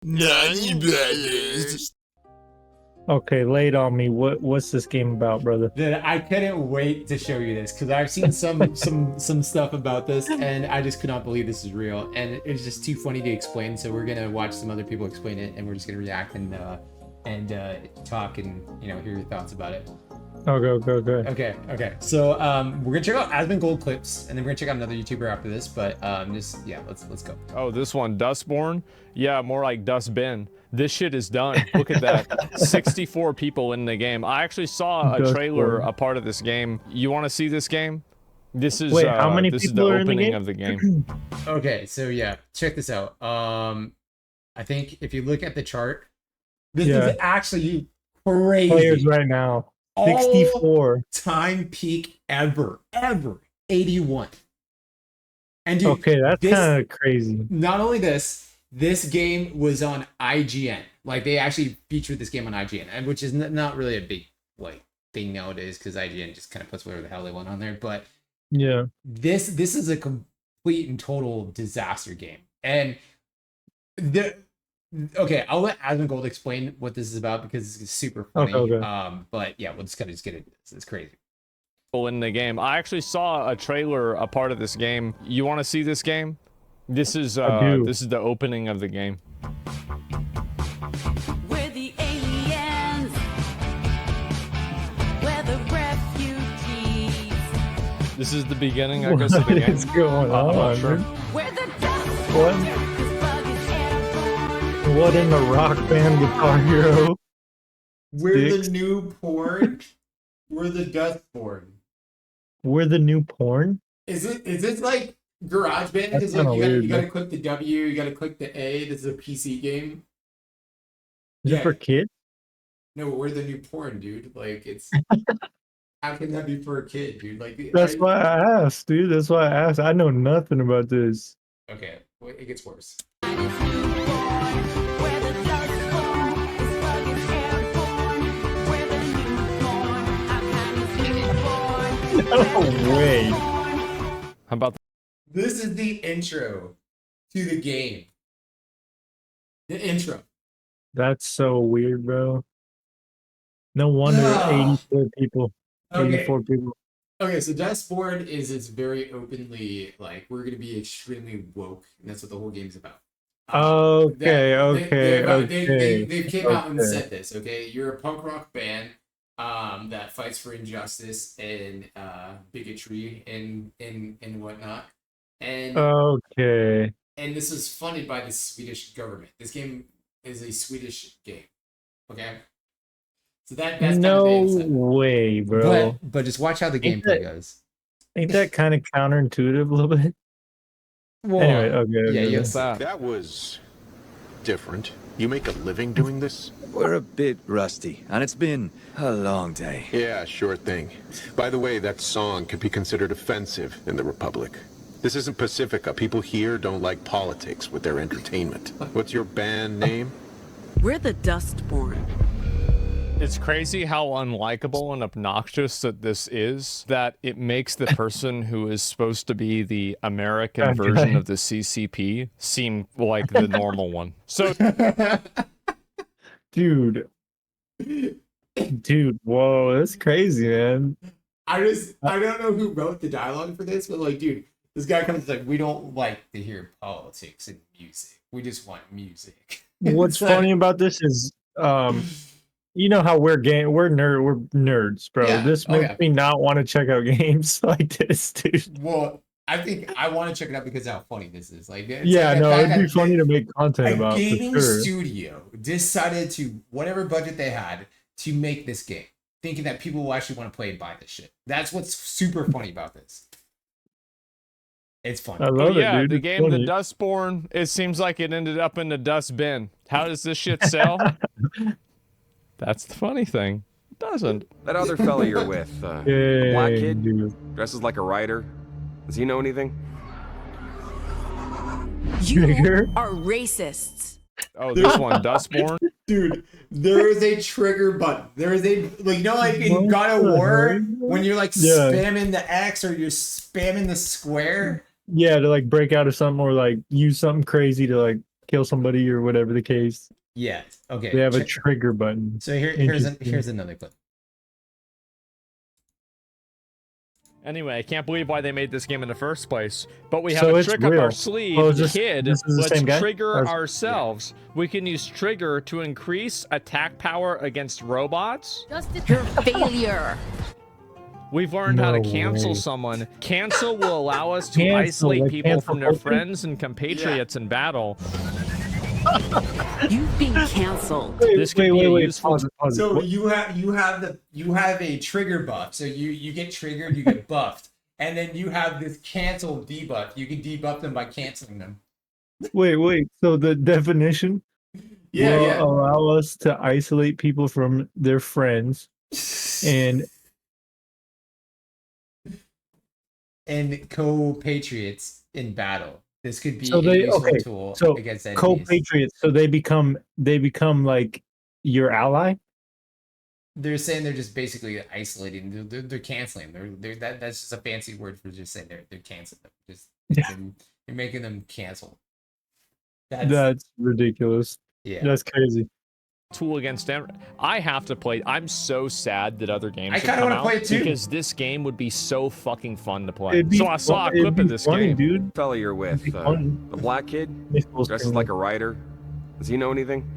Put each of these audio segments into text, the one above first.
Nani brothers. Okay, lay it on me. What's this game about, brother? Dude, I couldn't wait to show you this because I've seen some stuff about this and I just could not believe this is real, and it's just too funny to explain. So we're gonna watch some other people explain it, and we're just gonna react and talk and hear your thoughts about it. Oh, go. Okay. So we're gonna check out Asmon Gold clips, and then we're gonna check out another YouTuber after this. But let's go. Oh, this one, Dustborn? Yeah, more like Dustbin. This shit is done. Look at that. 64 people in the game. I actually saw a trailer, a part of this game. You want to see this game? This is how many this is people the are in the opening game? of the game. Okay, so yeah, check this out. I think if you look at the chart, this is actually crazy. Players right now. 64. Time peak ever. 81. And dude, okay, that's kind of crazy. Not only this game was on IGN. Like, they actually featured this game on IGN, and which is not really a big thing nowadays because IGN just kind of puts whatever the hell they want on there. But yeah, this is a complete and total disaster game. And okay, I'll let Asmon Gold explain what this is about because it's super funny. Okay. But yeah, we'll just get into this. It's crazy. In the game, I actually saw a trailer, a part of this game. You want to see this game? This is the opening of the game. We're the aliens. We're the refugees. This is the beginning, I guess, of the game. What is going on? Sure. We're the dust. What in the rock band Guitar Hero? We're the new porn. We're the Dustborn. We're the new porn? Is this like GarageBand? Because you gotta click the W, you gotta click the A. This is a PC game. Is it for kids? No, we're the new porn, dude. Like, it's how can that be for a kid, dude? Like, that's why I asked, dude. That's why I asked. I know nothing about this. Okay, well, it gets worse. No way. How about This is the intro to the game. The intro. That's so weird, bro. No wonder 84 people. Okay. 84 people. Okay, so Dustborn is very openly like, we're gonna be extremely woke, and that's what the whole game's about. They came out and said this. Okay, you're a punk rock band that fights for injustice and bigotry and whatnot. And and this is funded by the Swedish government. This game is a Swedish game. Okay, so that's no way, bro. But just watch how the gameplay goes. Ain't that kind of counterintuitive a little bit? Well, anyway, okay. Yes. That was different. You make a living doing this? We're a bit rusty, and it's been a long day. Yeah, sure thing. By the way, that song could be considered offensive in the Republic. This isn't Pacifica. People here don't like politics with their entertainment. What's your band name? We're the Dustborn. It's crazy how unlikable and obnoxious that this is, that it makes the person who is supposed to be the American version of the CCP seem like the normal one. So, dude, whoa, that's crazy, man. I don't know who wrote the dialogue for this, but like, dude, this guy comes like, we don't like to hear politics and music. We just want music. What's funny about this is, you know how we're nerds, bro. Yeah. This makes me not want to check out games like this, dude. Well, I think I want to check it out because of how funny this is. Like, it'd be funny to make content about. A gaming for sure. studio decided to, whatever budget they had, to make this game, thinking that people will actually want to play and buy this shit. That's what's super funny about this. It's funny. I love it, dude. The it's game, funny. The Dustborn, it seems like it ended up in the dustbin. How does this shit sell? That's the funny thing. It doesn't. That other fella you're with, a black kid, dresses like a writer. Does he know anything? You are racists. Oh, this one, Dustborn? Dude, there is a trigger button. There is a, like, like in God of War, when you're like spamming the X or you're spamming the square. Yeah, to like break out of something or like use something crazy to like kill somebody or whatever the case. Yeah. Okay. They have a trigger button. So here's another clip. Anyway, I can't believe why they made this game in the first place. But we have So a it's trick up real. our sleeve. Oh, is this Kid, the same guy? let's trigger Or- ourselves. We can use trigger to increase attack power against robots. Your failure. We've learned how to No cancel way. someone. Cancel will allow us to Cancel, isolate like people cancel from their culture? friends and compatriots in battle. You've been canceled. This could be a useful. Pause it. So What- you have a trigger buff. So you get triggered, you get buffed, and then you have this cancel debuff. You can debuff them by canceling them. Wait. So the definition will allow us to isolate people from their friends and co-patriots in battle. This could be So a they- useful okay, tool so against enemies. co-patriots. So they become like your ally. They're saying they're just basically isolating. They're canceling. That's just a fancy word for just saying they're canceling them. Just you're making them cancel. That's ridiculous. Yeah. That's crazy. Tool against them. I have to play. I'm so sad that other games I have kinda come wanna out play it too. because this game would be so fucking fun to play. It'd be So I saw a it'd clip be of this funny, game. dude. Fella you're with, It'd be fun. the black kid, Nick will dresses scream like a writer. Does he know anything?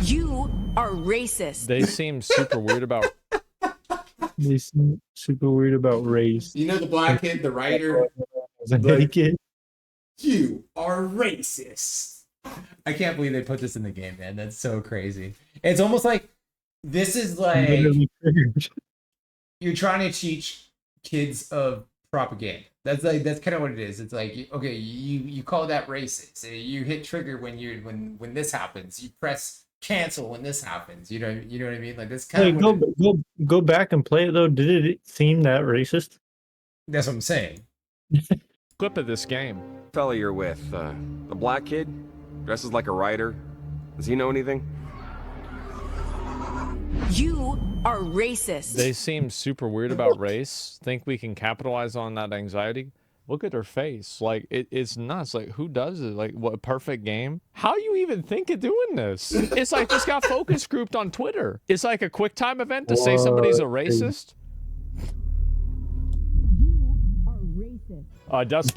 You are racist. They seem super weird about. They seem super weird about race. You know the black kid, the writer. As a naked. You are racist. I can't believe they put this in the game, man. That's so crazy. It's almost like this is like Literally triggered. you're trying to teach kids of propaganda. That's kind of what it is. It's like okay, you call that racist. You hit trigger when this happens. You press cancel when this happens. You know what I mean? Like this kind Wait, go back and play it though. Did it seem that racist? That's what I'm saying. Clip of this game. Fella you're with, the black kid, dresses like a writer. Does he know anything? You are racist. They seem super weird about race. Think we can capitalize on that anxiety? Look at her face. Like it's nuts. Like who does it? Like what perfect game? How you even think of doing this? It's like this got focus grouped on Twitter. It's like a quick time event to say somebody's a racist. You are racist.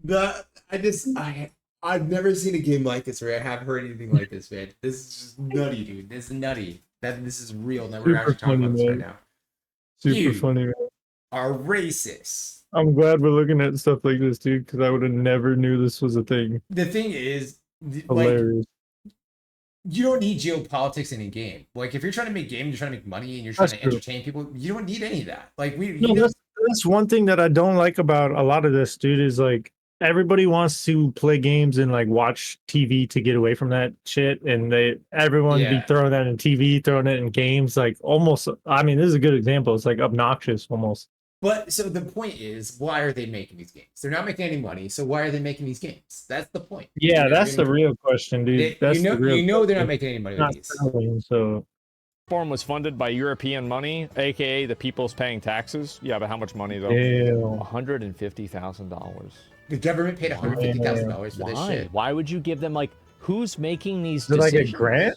Dustborn. I've never seen a game like this where I haven't heard anything like this, man. This is just nutty, dude. This is nutty. This is real. That we're Super actually talking funny, about this right man. now. Super You funny, man. are racist. I'm glad we're looking at stuff like this, dude, because I would have never knew this was a thing. The thing is, like, Hilarious. you don't need geopolitics in a game. Like, if you're trying to make games, you're trying to make money, and you're trying That's to true. entertain people, you don't need any of that. Like, No, that's one thing that I don't like about a lot of this, dude, is like everybody wants to play games and like watch TV to get away from that shit, and everyone be Yeah. throwing that in TV, throwing it in games, like almost. I mean, this is a good example. It's like obnoxious almost. But so the point is, why are they making these games? They're not making any money, so why are they making these games? That's the point. Yeah, They're that's the gonna- real question, dude. That's you know, the real they're not question. making any money Not with these. selling, so Dustborn was funded by European money, aka the people's paying taxes. Yeah, but how much money though? damn. $150,000. The government paid $150,000 for this Why? shit. Why would you give them like who's making these Is it like a decisions? grant?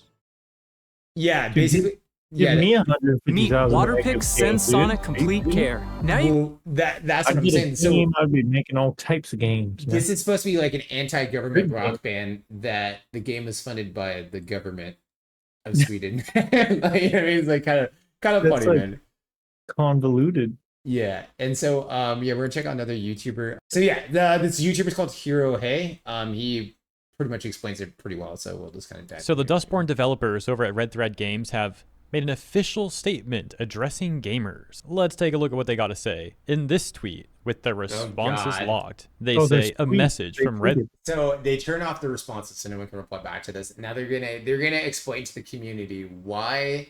Yeah, Dude, basically. Give Yeah, me 150,000. Meet Waterpik Sensonic Complete Care. Now you well, that's what I'd I'm be saying. So I'd be making all types of games. Man. this is supposed to be like an anti-government Good rock band that the game is funded by the government of Sweden. Like, you know what I mean? It's like kind of That's funny, like- man. Convoluted. Yeah, and so we're gonna check out another YouTuber. So yeah, this YouTuber is called Hiro Hey. He pretty much explains it pretty well. So we'll just kind of dive. So the into it. Dustborn developers over at Red Thread Games have made an official statement addressing gamers. Let's take a look at what they got to say. In this tweet, with their responses God. logged, they Oh, say there's a tweets. message They from Red. tweeted. So they turn off the responses so no one can reply back to this. Now they're gonna explain to the community why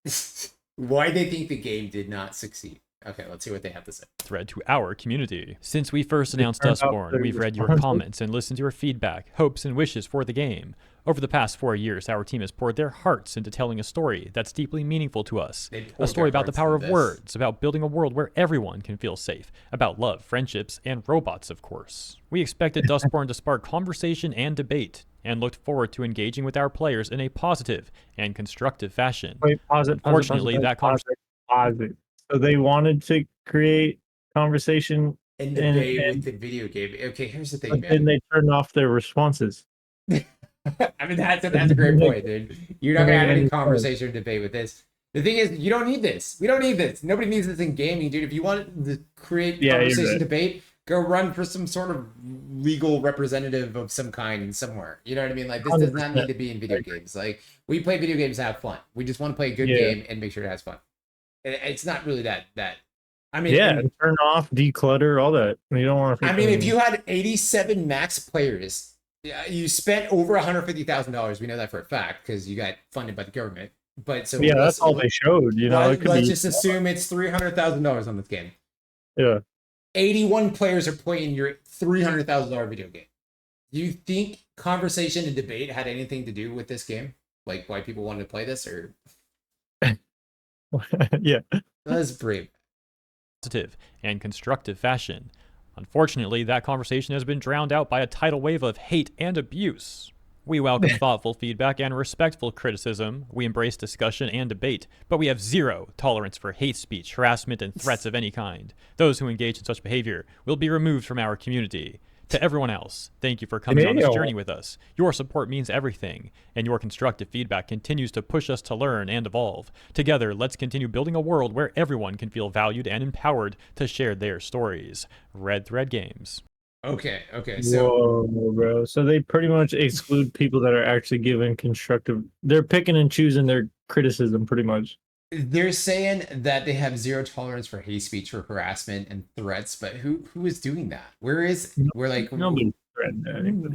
they think the game did not succeed. Okay, let's see what they have to say. Thread to our community. Since we first announced Dustborn, we've read your comments and listened to your feedback, hopes, and wishes for the game. Over the past 4 years, our team has poured their hearts into telling a story that's deeply meaningful to us. A story about the power of words, about building a world where everyone can feel safe, about love, friendships, and robots, of course. We expected Dustborn to spark conversation and debate, and looked forward to engaging with our players in a positive and constructive fashion. Wait, pause it. Unfortunately, that conversation. So they wanted to create conversation and debate with the video game. Okay, here's the thing, man. Then they turned off their responses. I mean, that's a great point, dude. You're not gonna have any conversation or debate with this. The thing is, you don't need this. We don't need this. Nobody needs this in gaming, dude. If you want to create conversation debate, go run for some sort of legal representative of some kind somewhere. You know what I mean? Like, this does not need to be in video games. Like, we play video games to have fun. We just want to play a good game and make sure it has fun. It's not really that. I mean, turn off, declutter, all that. You don't want to. I mean, if you had 87 max players, you spent over $150,000. We know that for a fact because you got funded by the government. But so that's all they showed. You know, let's just assume it's $300,000 on this game. Yeah. 81 players are playing your $300,000 video game. Do you think conversation and debate had anything to do with this game? Like why people wanted to play this, or? Yeah. That's brave. Positive and constructive fashion. Unfortunately, that conversation has been drowned out by a tidal wave of hate and abuse. We welcome thoughtful feedback and respectful criticism. We embrace discussion and debate, but we have zero tolerance for hate speech, harassment, and threats of any kind. Those who engage in such behavior will be removed from our community. To everyone else, thank you for coming on this journey with us. Your support means everything, and your constructive feedback continues to push us to learn and evolve. Together, let's continue building a world where everyone can feel valued and empowered to share their stories. Red Thread Games. Okay, so whoa, bro. So they pretty much exclude people that are actually giving constructive. They're picking and choosing their criticism, pretty much. They're saying that they have zero tolerance for hate speech or harassment and threats, but who is doing that? We're like nobody.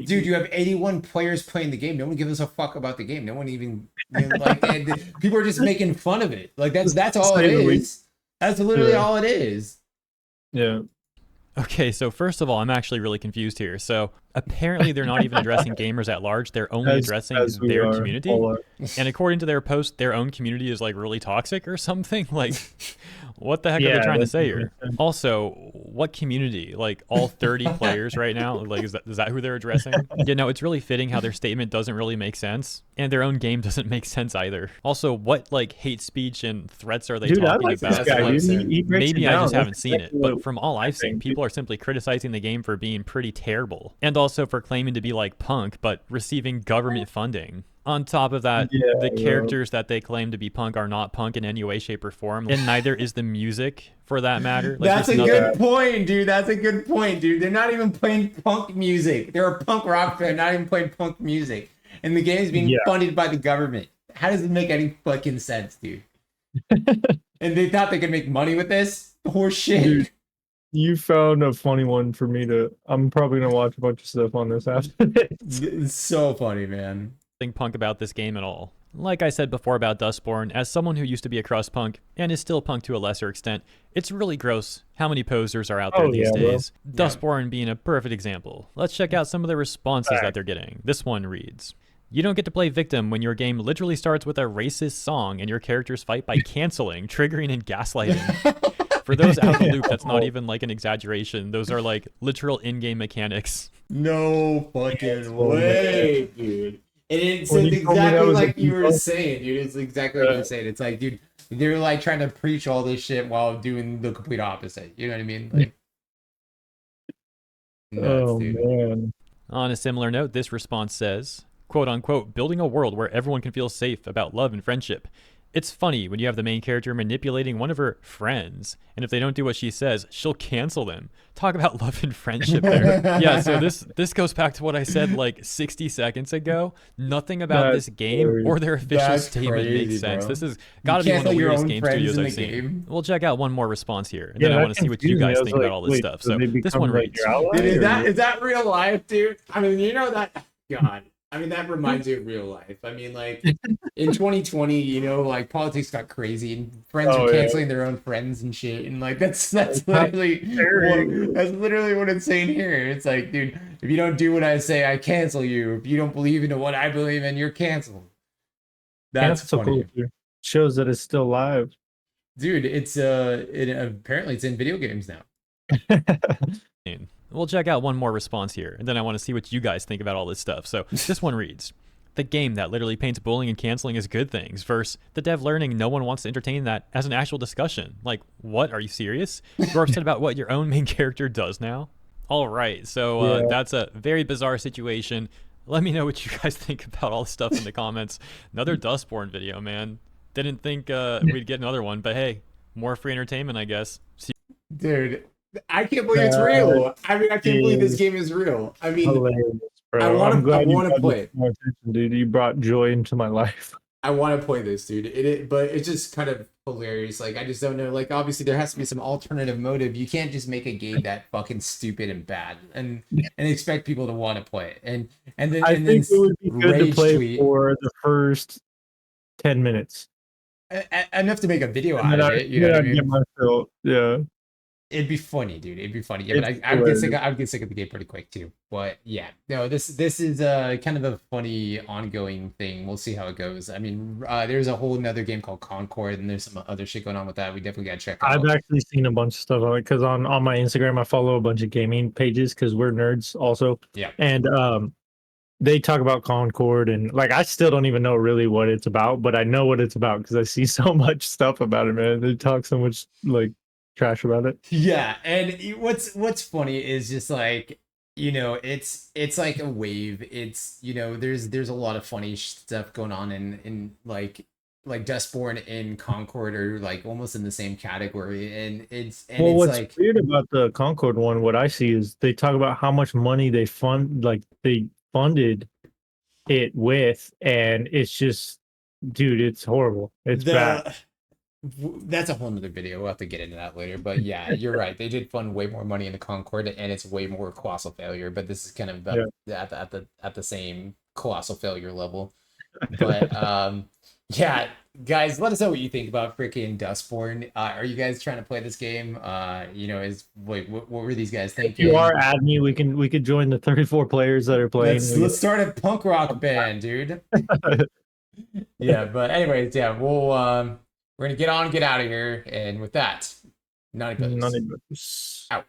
Dude, you have 81 players playing the game. No one gives a fuck about the game. No one even like. And people are just making fun of it. Like that's all it is. That's literally all it is. Yeah. Okay, so first of all, I'm actually really confused here. So apparently they're not even addressing gamers at large. They're only addressing their community. And according to their post, their own community is like really toxic or something. Like, what the heck are they trying to say here? Also, what community? Like all 30 players right now? Like, is that who they're addressing? You know, it's really fitting how their statement doesn't really make sense. And their own game doesn't make sense either. Also, what like hate speech and threats are they talking about? This guy, maybe I just haven't seen it. But from all I've seen, people are simply criticizing the game for being pretty terrible. And also for claiming to be like punk, but receiving government funding. On top of that, the characters that they claim to be punk are not punk in any way, shape, or form. And neither is the music, for that matter. Like, that's a good point, dude. That's a good point, dude. They're not even playing punk music. They're a punk rock fan, not even playing punk music. And the game is being funded by the government. How does it make any fucking sense, dude? And they thought they could make money with this? Horse shit. Dude, you found a funny one for me to... I'm probably going to watch a bunch of stuff on this after this. It's so funny, man. Punk about this game at all. Like I said before about Dustborn, as someone who used to be a crust punk and is still punk to a lesser extent, it's really gross how many posers are out there these days. Dustborn being a perfect example. Let's check out some of the responses that they're getting. This one reads, "You don't get to play victim when your game literally starts with a racist song and your characters fight by canceling, triggering, and gaslighting." For those out of the loop, that's not even like an exaggeration. Those are like literal in-game mechanics. No fucking way, dude. And it's exactly like you were saying, dude. It's exactly what you were saying. It's like, dude, they're like trying to preach all this shit while doing the complete opposite. You know what I mean? Like, nuts, man. On a similar note, this response says, quote unquote, "Building a world where everyone can feel safe about love and friendship. It's funny when you have the main character manipulating one of her friends, and if they don't do what she says, she'll cancel them." Talk about love and friendship there. Yeah, so this goes back to what I said like 60 seconds ago. Nothing about this game or their official statement makes sense. This has got to be one of the weirdest game studios I've seen. We'll check out one more response here, and then I want to see what you guys think about all this stuff. So this one reads, is that real life, dude? I mean, you know that... God. I mean, that reminds me of real life. I mean, like in 2020, you know, like politics got crazy and friends are canceling their own friends and shit. And like that's literally what it's saying here. It's like, dude, if you don't do what I say, I cancel you. If you don't believe in what I believe in, you're canceled. That's funny. Cool. Shows that it's still live. Dude, it's apparently it's in video games now. We'll check out one more response here, and then I want to see what you guys think about all this stuff. So this one reads, the game that literally paints bullying and canceling as good things versus the dev learning no one wants to entertain that as an actual discussion. Like, what? Are you serious? You're upset about what your own main character does now? All right, so that's a very bizarre situation. Let me know what you guys think about all this stuff in the comments. Another Dustborn video, man. Didn't think we'd get another one, but hey, more free entertainment, I guess. Dude, I can't believe it's real. I mean, I can't believe this game is real. I mean, bro. I want to play it. More attention, dude. You brought joy into my life. I want to play this, dude. But it's just kind of hilarious. Like, I just don't know. Like, obviously, there has to be some alternative motive. You can't just make a game that fucking stupid and bad and expect people to want to play it. And then I think it would be good to play for the first 10 minutes. Enough to make a video out of it. You know what I mean? Yeah. It'd be funny, dude. It'd be funny. Yeah, but I'd get sick of the game pretty quick too. But yeah, no, this is kind of a funny ongoing thing. We'll see how it goes. I mean, there's a whole another game called Concord, and there's some other shit going on with that. We definitely gotta check out. I've actually seen a bunch of stuff on it because on my Instagram I follow a bunch of gaming pages because we're nerds also. Yeah. And they talk about Concord and like I still don't even know really what it's about, but I know what it's about because I see so much stuff about it, man. They talk so much like trash about it. Yeah, and what's funny is just like, you know, it's like a wave. It's, you know, there's a lot of funny stuff going on in like Dustborn and Concord are like almost in the same category, and it's what's like weird about the Concord one, what I see is they talk about how much money they funded it with, and it's just, dude, it's horrible. It's bad. That's a whole nother video. We'll have to get into that later. But yeah, you're right. They did fund way more money into Concord, and it's way more colossal failure. But this is kind of at the same colossal failure level. But yeah, guys, let us know what you think about freaking Dustborn. Are you guys trying to play this game? You know, what were these guys thinking? If you are, add me. We could join the 34 players that are playing. Let's start a punk rock band, dude. Yeah, but anyways, yeah, we're gonna get out of here, and with that, Nani Out.